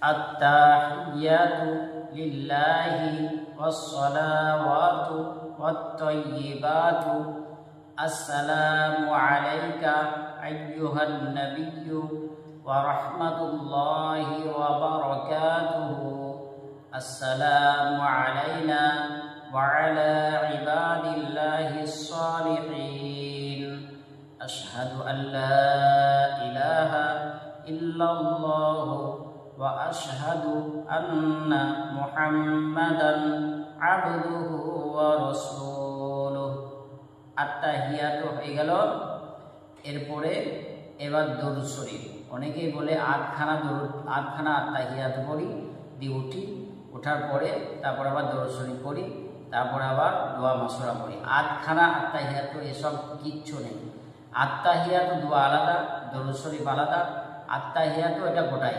আত্তাহিয়াতু লিল্লাহি ওয়াসসালাওয়াতু ওয়াত-তাইয়্যিবাতু আসসালামু আলাইকা আইয়ুহান নাবিয়্যু ওয়া রাহমাতুল্লাহি ওয়া বারাকাতুহু আসসালামু আলাইনা ওয়া আলা ইবাদিল্লাহিস সালিহিন আশহাদু আল্লা ইলাহা ইল্লাল্লাহু ওয়া আশহাদু আন্না মুহাম্মাদান আবদুহু ওয়া রাসূলুহু। আত্তাহিয়াতু হয়ে গেল। এরপরে এবার দরুদ শরীফ। অনেকেই বলে আটখানা আত্তাহিয়াতু পড়ি, দিয়ে উঠি, ওঠার পরে তারপর আবার দরুদ শরীফ পড়ি, তারপরে আবার দোয়া মাসুরা পড়ি। আটখানা আত্তাহিয়াতু এসব কিচ্ছু নেই। আত্তাহিয়াতু দোয়া আলাদা, দরুদ শরীফ আলাদা, আত্তাহিয়াতু এটা গোটাই।